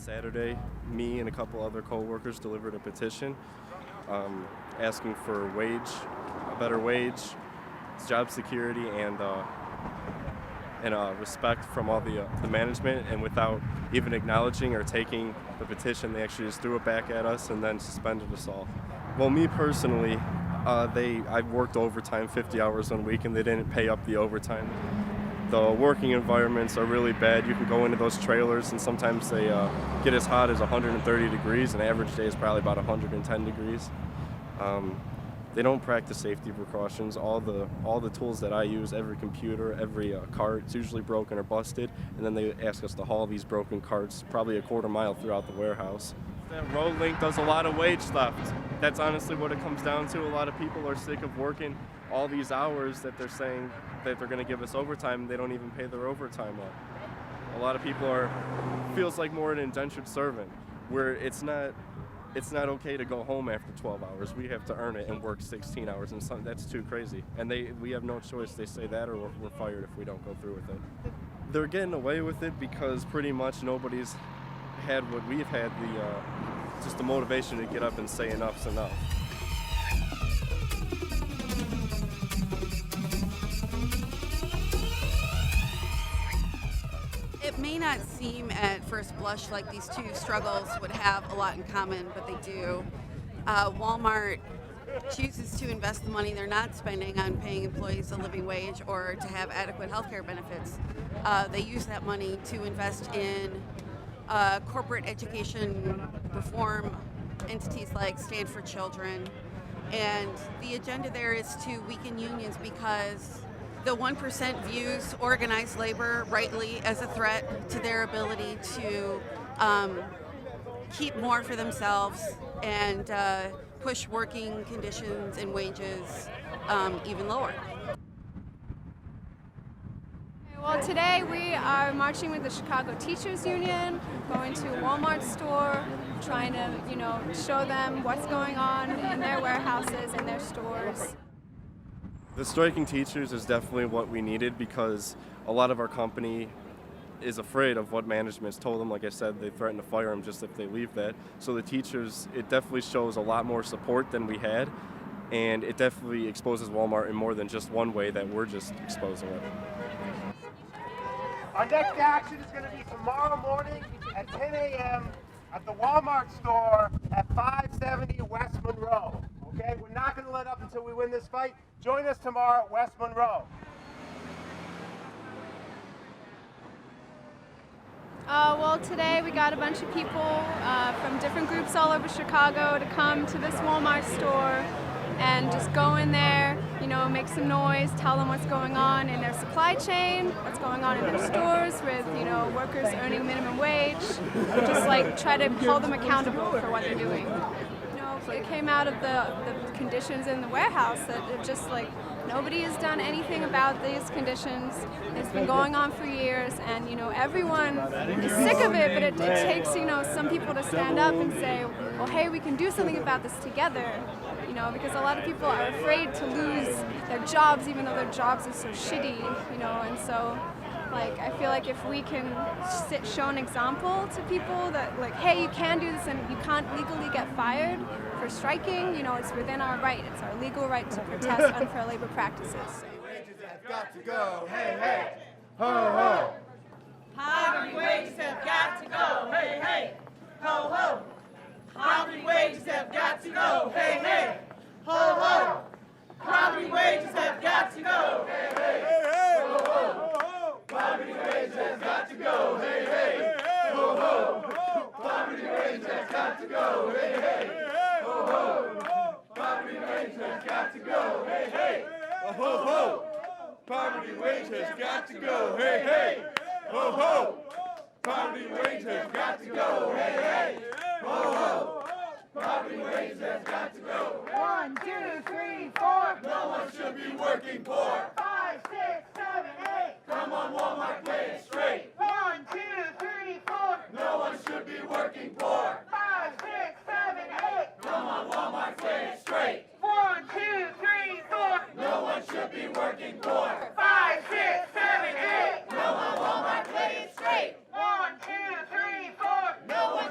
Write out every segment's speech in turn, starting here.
Saturday, me and a couple other co-workers delivered a petition asking for a better wage, job security, and respect from all the management. And without even acknowledging or taking the petition, they actually just threw it back at us and then suspended us all. Well, me personally, I've worked overtime, 50 hours a week, and they didn't pay up the overtime. The working environments are really bad. You can go into those trailers and sometimes they get as hot as 130 degrees. An average day is probably about 110 degrees. They don't practice safety precautions. All the tools that I use, every computer, every cart, it's usually broken or busted, and then they ask us to haul these broken carts probably a quarter mile throughout the warehouse. Roadlink does a lot of wage theft. That's honestly what it comes down to. A lot of people are sick of working all these hours that they're saying that they're going to give us overtime, and they don't even pay their overtime up. A lot of people feels like more an indentured servant, where it's not okay to go home after 12 hours. We have to earn it and work 16 hours, and that's too crazy. And we have no choice. They say that or we're fired if we don't go through with it. They're getting away with it because pretty much nobody's had what we've had, just the motivation to get up and say enough's enough. It may not seem at first blush like these two struggles would have a lot in common, but they do. Walmart chooses to invest the money they're not spending on paying employees a living wage or to have adequate health care benefits. They use that money to invest in corporate education reform entities like Stand for Children. And the agenda there is to weaken unions because the 1% views organized labor rightly as a threat to their ability to keep more for themselves and push working conditions and wages even lower. Well, today we are marching with the Chicago Teachers Union, going to a Walmart store, trying to, show them what's going on in their warehouses and their stores. The striking teachers is definitely what we needed because a lot of our company is afraid of what management's told them. Like I said, they threaten to fire them just if they leave that. So the teachers, it definitely shows a lot more support than we had, and it definitely exposes Walmart in more than just one way that we're just exposing it. Our next action is going to be tomorrow morning at 10 a.m. at the Walmart store at 570 West Monroe. Okay, we're not going to let up until we win this fight. Join us tomorrow at West Monroe. Well, today we got a bunch of people from different groups all over Chicago to come to this Walmart store and just go in there, make some noise, tell them what's going on in their supply chain, what's going on in their stores with, workers earning minimum wage, just try to hold them accountable for what they're doing. It came out of the conditions in the warehouse that it just nobody has done anything about these conditions. It's been going on for years, and everyone is sick of it, but it takes some people to stand up and say, well, hey, we can do something about this together, because a lot of people are afraid to lose their jobs, even though their jobs are so shitty, and so I feel like if we can show an example to people that hey, you can do this and you can't legally get fired for striking, it's within our right. It's our legal right to protest unfair labor practices. Wages have got to go, hey, hey, ho, ho. Poverty wages have got to go, hey, hey, ho, ho. Poverty wages have got to go, hey, hey, ho, ho. Poverty wages have got to go, hey, hey, ho, ho. Poverty wages have got to go, hey, hey, ho, ho. Poverty wages have got to go, hey, hey, ho, ho. Poverty wages have got to go, hey, hey, ho, ho. Poverty wages have got to go, hey, hey, ho, ho. Poverty wages have got to go, hey, hey, ho, ho. Poverty wages have got to go. 1, 2, 3, 4. No one should be working poor. 5, 6, 7, 8. Come on, Walmart, play it straight. 1, 2, 3, 4. No one should be working poor. 5, 6, 7, 8. Come on, Walmart, play it straight. 1, 2, 3, 4. No one should be working poor. 5, 6, 7, 8. Come on, Walmart, play it straight. 1, 2, 3, 4. No one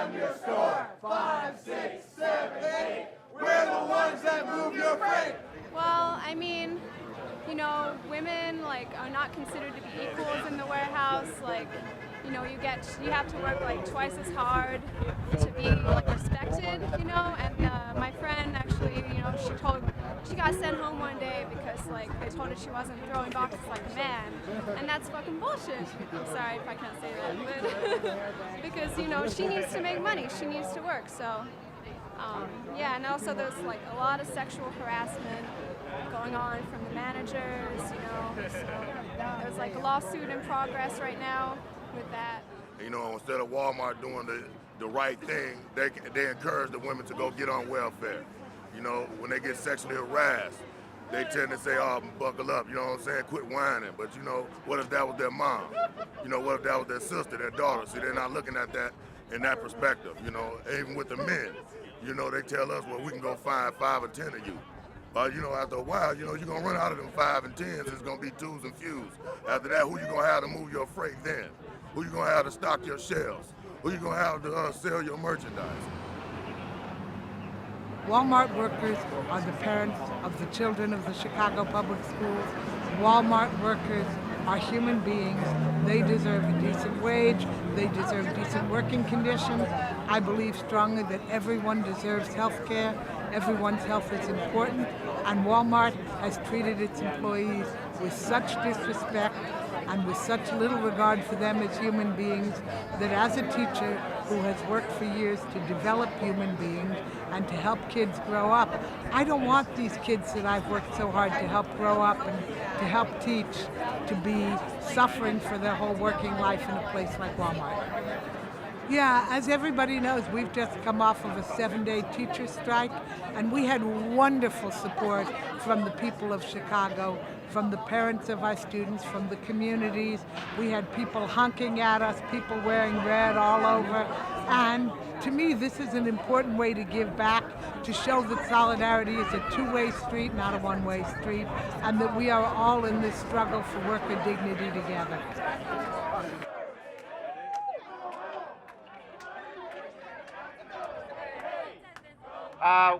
run your store. 5, 6, 7, 8. We're the ones that move your freight. Well, I mean, you know, women like are not considered to be equals in the warehouse. Like, you know, you have to work like twice as hard to be like respected, you know. And my friend actually, you know, she got sent home one day because like they told her she wasn't throwing boxes like a man, and that's fucking bullshit. I'm sorry if I can't say that, but because you know she needs to make money, she needs to work, so. Yeah, and also there's like a lot of sexual harassment going on from the managers, you know. So there's like a lawsuit in progress right now with that. You know, instead of Walmart doing the right thing, they encourage the women to go get on welfare. You know, when they get sexually harassed, they tend to say, oh, buckle up, you know what I'm saying, quit whining. But, you know, what if that was their mom? You know, what if that was their sister, their daughter? See, they're not looking at that in that perspective, you know, even with the men. You know, they tell us, well, we can go find 5 or 10 of you. But, you know, after a while, you know, you're going to run out of them 5 and 10s. It's going to be 2s and fews. After that, who you going to have to move your freight then? Who you going to have to stock your shelves? Who you going to have to sell your merchandise? Walmart workers are the parents of the children of the Chicago Public Schools. Walmart workers are human beings. They deserve a decent wage. They deserve decent working conditions. I believe strongly that everyone deserves health care. Everyone's health is important. And Walmart has treated its employees with such disrespect and with such little regard for them as human beings that as a teacher who has worked for years to develop human beings and to help kids grow up, I don't want these kids that I've worked so hard to help grow up and to help teach to be suffering for their whole working life in a place like Walmart. Yeah, as everybody knows, we've just come off of a 7-day teacher strike, and we had wonderful support from the people of Chicago, from the parents of our students, from the communities. We had people honking at us, people wearing red all over. And to me, this is an important way to give back, to show that solidarity is a two-way street, not a one-way street, and that we are all in this struggle for worker dignity together.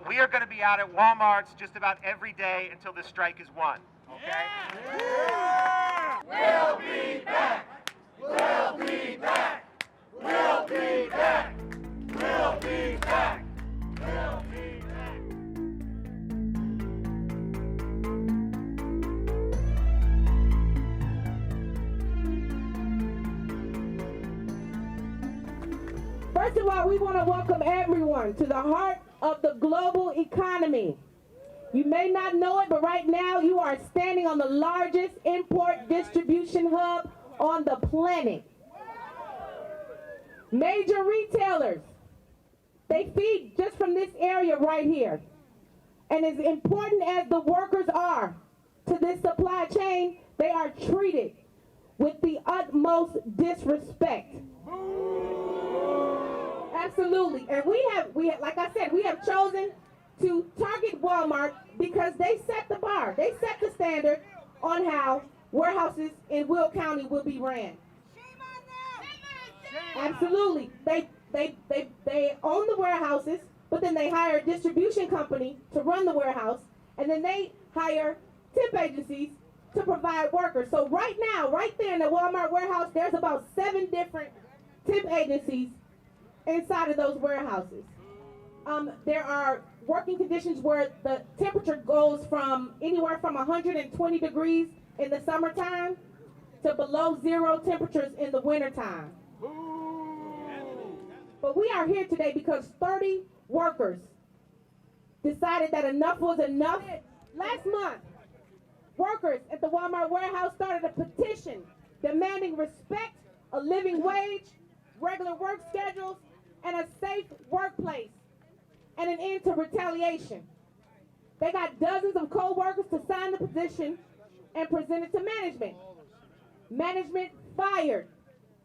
We are going to be out at Walmarts just about every day until this strike is won. Okay? Yeah. We'll be back. We'll be back. We'll be back. We'll be back. We'll be back. First of all, we want to welcome everyone to the heart of the global economy. You may not know it, but right now you are standing on the largest import distribution hub on the planet. Major retailers, they feed just from this area right here. And as important as the workers are to this supply chain, they are treated with the utmost disrespect. Absolutely. And we have, like I said, we have chosen to target Walmart because they set the bar. They set the standard on how warehouses in Will County will be ran. Shame on them. Absolutely. They own the warehouses, but then they hire a distribution company to run the warehouse, and then they hire temp agencies to provide workers. So right now, right there in the Walmart warehouse, there's about 7 different temp agencies inside of those warehouses. There are working conditions where the temperature goes from anywhere from 120 degrees in the summertime to below 0 temperatures in the wintertime. But we are here today because 30 workers decided that enough was enough. Last month, workers at the Walmart warehouse started a petition demanding respect, a living wage, regular work schedules, and a safe workplace, and an end to retaliation. They got dozens of co-workers to sign the petition and present it to management. Management fired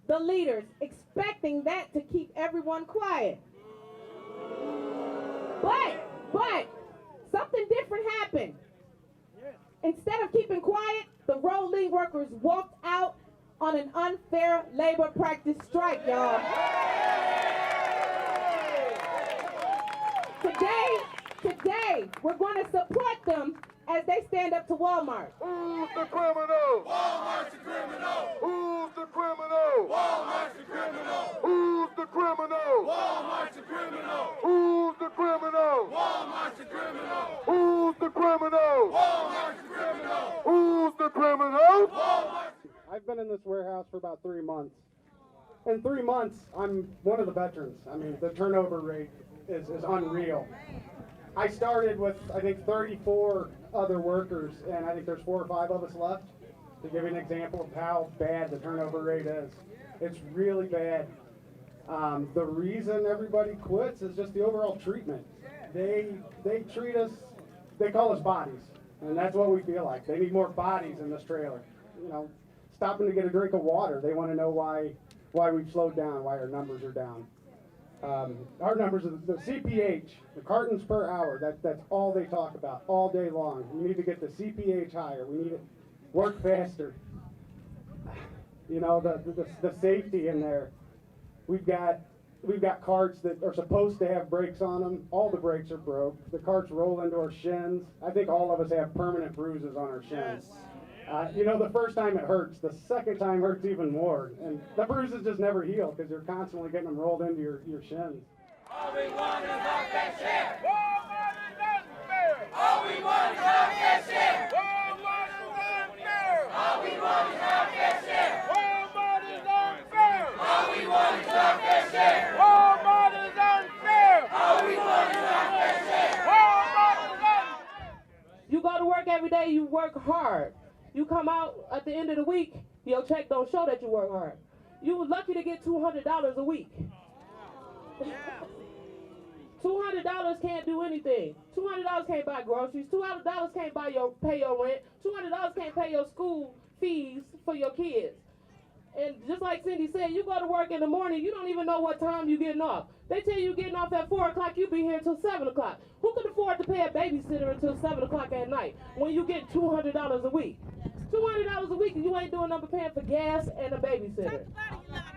the leaders, expecting that to keep everyone quiet. But something different happened. Instead of keeping quiet, the Roadlink workers walked out on an unfair labor practice strike, y'all. We're going to support them as they stand up to Walmart. Who's the criminal? Walmart's the criminal. Who's the criminal? Walmart's the criminal. Who's the criminal? Walmart's the criminal. Who's the criminal? Walmart's the criminal. Who's the criminal? Walmart's the criminal. Who's the criminal? Walmart. I've been in this warehouse for about 3 months. In 3 months, I'm one of the veterans. I mean, the turnover rate is unreal. I started with, I think, 34 other workers, and I think there's 4 or 5 of us left. To give you an example of how bad the turnover rate is. It's really bad. The reason everybody quits is just the overall treatment. They treat us, they call us bodies, and that's what we feel like. They need more bodies in this trailer. You know, stopping to get a drink of water, they want to know why we've slowed down, why our numbers are down. Our numbers, the CPH, the cartons per hour, that's all they talk about all day long. We need to get the CPH higher. We need to work faster. You know, the safety in there. We've got carts that are supposed to have brakes on them. All the brakes are broke. The carts roll into our shins. I think all of us have permanent bruises on our shins. You know, the first time it hurts. The second time hurts even more. And the bruises just never heal because you're constantly getting them rolled into your shins. All we want is our fair share. Walmart is unfair. All we want is our fair share. Walmart is unfair. All we want is our fair share. Walmart is unfair. All we want is our fair share. Walmart is unfair. All we want is our fair share. Walmart is unfair. You go to work every day, you work hard. You come out at the end of the week, your check don't show that you work hard. You were lucky to get $200 a week. $200 can't do anything. $200 can't buy groceries. $200 can't pay your rent. $200 can't pay your school fees for your kids. And just like Cindy said, you go to work in the morning, you don't even know what time you're getting off. They tell you getting off at 4 o'clock, you be here until 7 o'clock. Who can afford to pay a babysitter until 7 o'clock at night when you get $200 a week? $200 a week and you ain't doing nothing but paying for gas and a babysitter.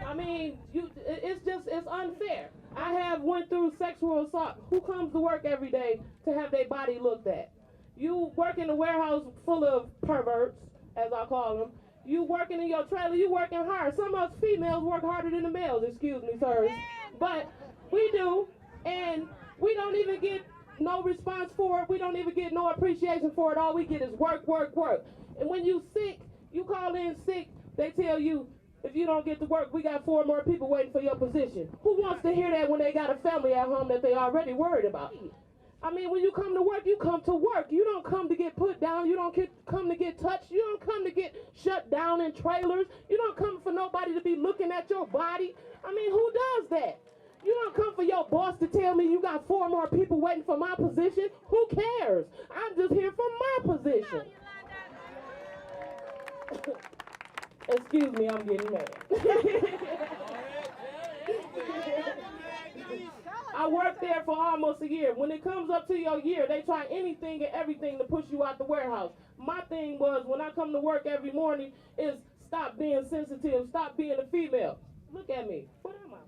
I mean, it's unfair. I have went through sexual assault. Who comes to work every day to have their body looked at? You work in a warehouse full of perverts, as I call them. You working in your trailer, you working hard. Some of us females work harder than the males, excuse me, sirs. But we do, and we don't even get no response for it. We don't even get no appreciation for it. All we get is work, work, work. And when you sick, you call in sick, they tell you, if you don't get to work, we got 4 more people waiting for your position. Who wants to hear that when they got a family at home that they already worried about? I mean, when you come to work, you come to work. You don't come to get put down. You don't come to get touched. You don't come to get shut down in trailers. You don't come for nobody to be looking at your body. I mean, who does that? You don't come for your boss to tell me you got 4 more people waiting for my position. Who cares? I'm just here for my position. Excuse me, I'm getting mad. I worked there for almost a year. When it comes up to your year, they try anything and everything to push you out the warehouse. My thing was, when I come to work every morning, is stop being sensitive, stop being a female. Look at me. What am I?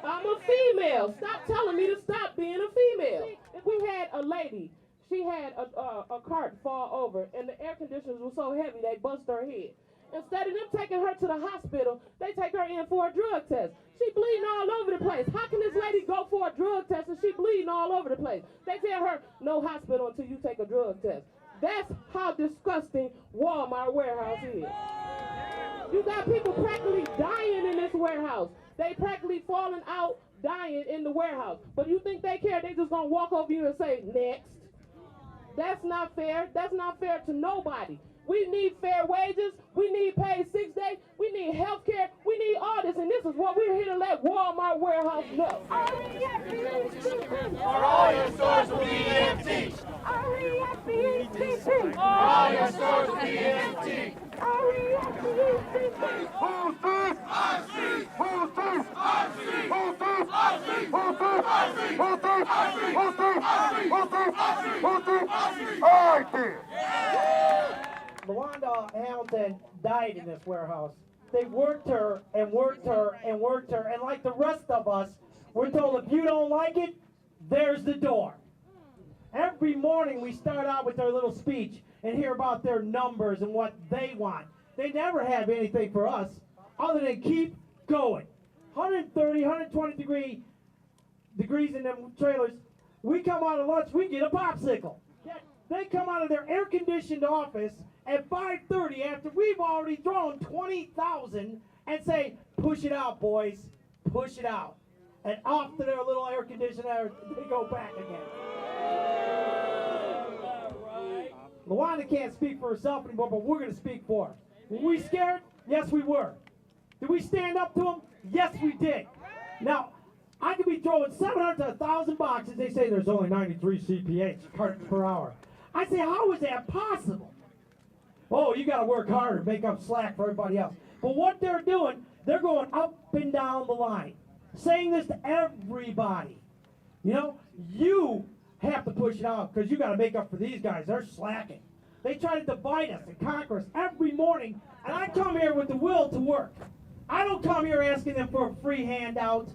I'm a female. Stop telling me to stop being a female. We had a lady. She had a cart fall over, and the air conditioners were so heavy they bust her head. Instead of them taking her to the hospital, they take her in for a drug test. She bleeding all over the place. How can this lady go for a drug test and she bleeding all over the place? They tell her, no hospital until you take a drug test. That's how disgusting Walmart warehouse is. You got people practically dying in this warehouse. They practically falling out, dying in the warehouse. But you think they care? They just gonna walk over you and say, next. That's not fair. That's not fair to nobody. We need fair wages. We need paid 6 days. We need health care. We need all this. And this is what we're here to let Walmart warehouse know. Or all your stores will be empty. All your stores will be empty. Who's this? Our street. Who's this? Our street. Who's this? Our street. Who's this? Our street. Who's this? Our street. Who's this? Our street. Who's this? Our street. Who's this? Our street. I did. LaWanda Hamilton died in this warehouse. They worked her and worked her and worked her, and like the rest of us, we're told if you don't like it, there's the door. Every morning we start out with their little speech and hear about their numbers and what they want. They never have anything for us other than keep going. 130, 120 degrees in them trailers. We come out of lunch, we get a popsicle. They come out of their air-conditioned office at 5:30 after we've already thrown 20,000 and say, push it out, boys, push it out. And off to their little air conditioner, they go back again. Luana can't speak for herself anymore, but we're going to speak for her. Were we scared? Yes, we were. Did we stand up to them? Yes, we did. Now, I could be throwing 700 to 1,000 boxes. They say there's only 93 CPH cartons per hour. I say, how is that possible? Oh, you got to work harder, make up slack for everybody else. But what they're doing, they're going up and down the line, saying this to everybody. You know, you have to push it out because you got to make up for these guys. They're slacking. They try to divide us and conquer us every morning, and I come here with the will to work. I don't come here asking them for a free handout.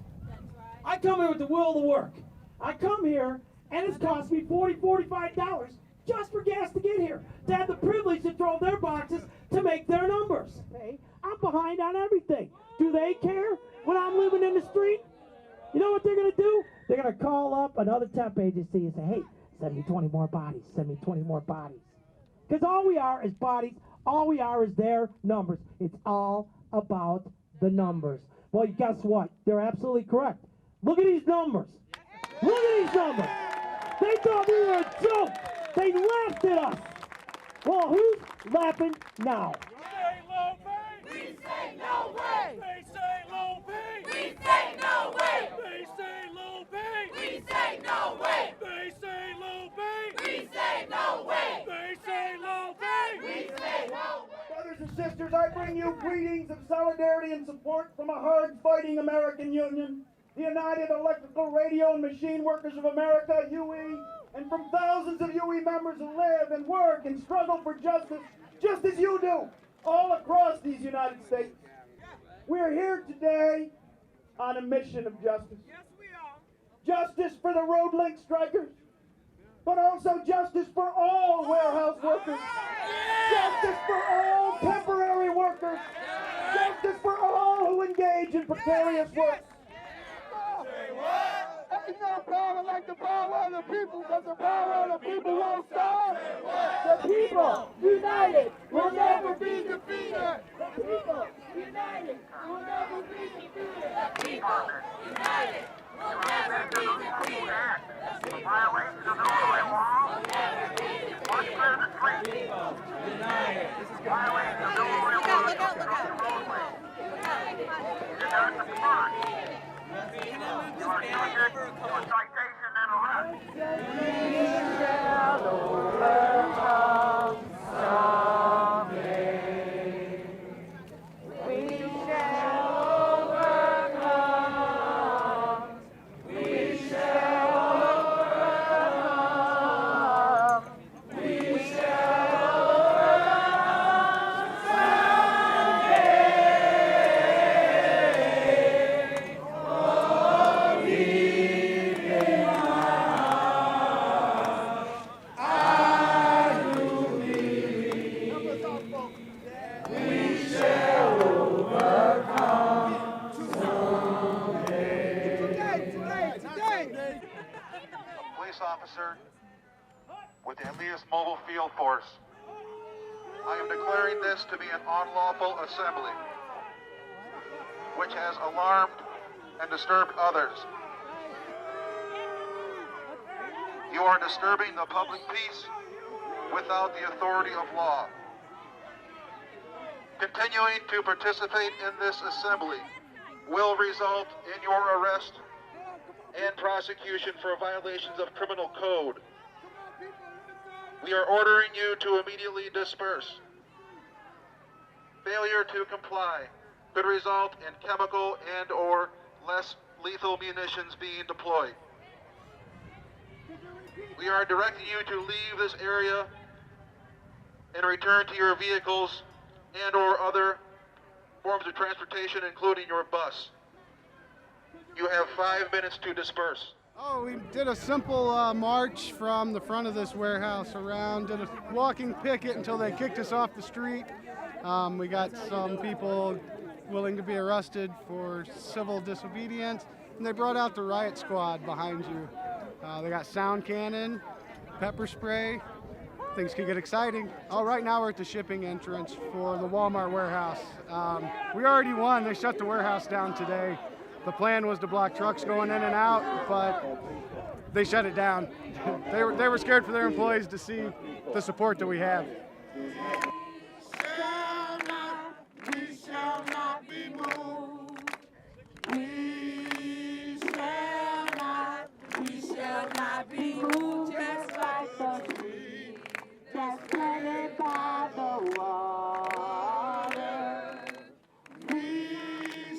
I come here with the will to work. I come here, and it's cost me $40, $45 just for gas to get here, to have the privilege to throw their boxes to make their numbers. Hey, I'm behind on everything. Do they care when I'm living in the street? You know what they're going to do? They're going to call up another temp agency and say, hey, send me 20 more bodies, send me 20 more bodies. Because all we are is bodies, all we are is their numbers. It's all about the numbers. Well, guess what? They're absolutely correct. Look at these numbers. Look at these numbers. They thought we were a joke. They laughed at us. Well, who's laughing now? We say no way. They say low pay. We say no way. They say low pay. We say no way. They say low pay. We say no way. They say low pay. We say no way. Brothers and sisters, I bring you greetings of solidarity and support from a hard-fighting American union, the United Electrical Radio and Machine Workers of America, UE, and from thousands of UE members who live and work and struggle for justice, just as you do, all across these United States. We're here today on a mission of justice. Yes, we are. Justice for the Roadlink strikers, but also justice for all warehouse workers. Justice for all temporary workers. Justice for all who engage in precarious work. Ain't no power like the power of the people, because the power of the people won't stop. The people united will never be defeated. The people united will never be defeated. The people united will never be defeated. The people united will never be defeated. The people united. Violations of the Look out, look out, look out. citation and arrest. Officer with the Elias Mobile Field Force. I am declaring this to be an unlawful assembly, which has alarmed and disturbed others. You are disturbing the public peace without the authority of law. Continuing to participate in this assembly will result in your arrest and prosecution for violations of criminal code. We are ordering you to immediately disperse. Failure to comply could result in chemical and/or less lethal munitions being deployed. We are directing you to leave this area and return to your vehicles and/or other forms of transportation, including your bus. You have 5 minutes to disperse. Oh, we did a simple march from the front of this warehouse around, did a walking picket until they kicked us off the street. We got some people willing to be arrested for civil disobedience, and they brought out the riot squad behind you. They got sound cannon, pepper spray. Things could get exciting. Oh, right now we're at the shipping entrance for the Walmart warehouse. We already won. They shut the warehouse down today. The plan was to block trucks going in and out, but they shut it down. They were scared for their employees to see the support that we have. We shall not be moved. We shall not be moved, just like the tree that's planted by the water. We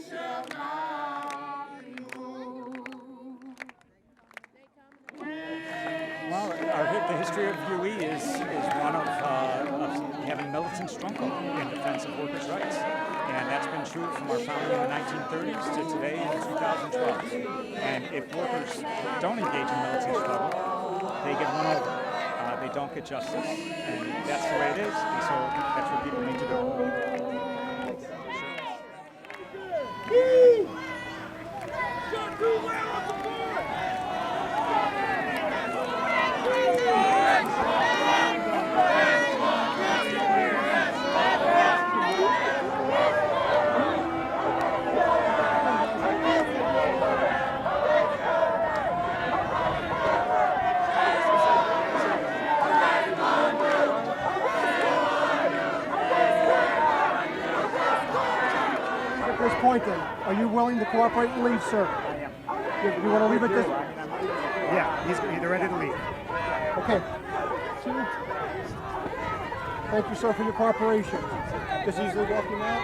shall not be moved. Well, the history of UE is one of having militant struggle in defense of workers' rights. And that's been true from our founding in the 1930s to today in 2012. And if workers don't engage in militant struggle, they get run over. They don't get justice. And that's the way it is. And so that's what people need to do. At this point then, are you willing to cooperate and leave, sir? I am. You want to leave at this? Yeah, they're ready to leave. Okay. Thank you, sir, for your cooperation. Just easily walking out,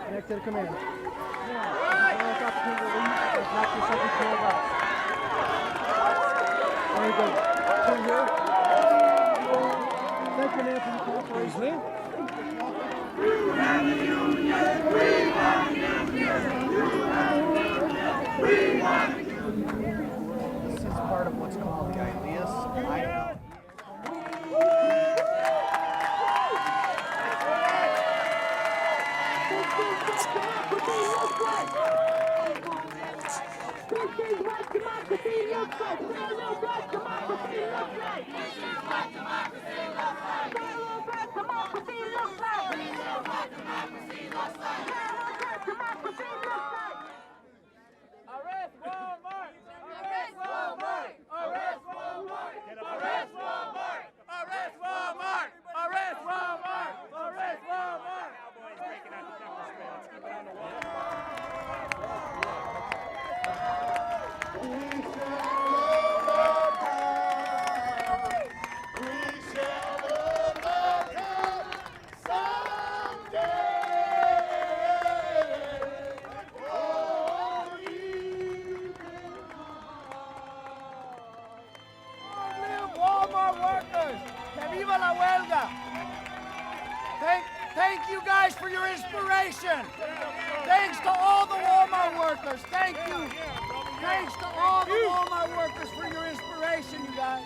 connect to the command. Very good. Two here. Thank you, man, for your cooperation. We want union, we want union, we want union. This is part of what's called the ILEAS. Arrest Walmart! Arrest Walmart! Arrest Walmart! Arrest Walmart! Arrest Walmart! Arrest Walmart! Arrest Walmart! Cowboys breaking out the pepper spray. Let's keep it on the wall. Walmart workers, que viva la huelga. Thank you guys for your inspiration. Thanks to all the Walmart workers. Thank you. Thanks to all the Walmart workers for your inspiration, you guys.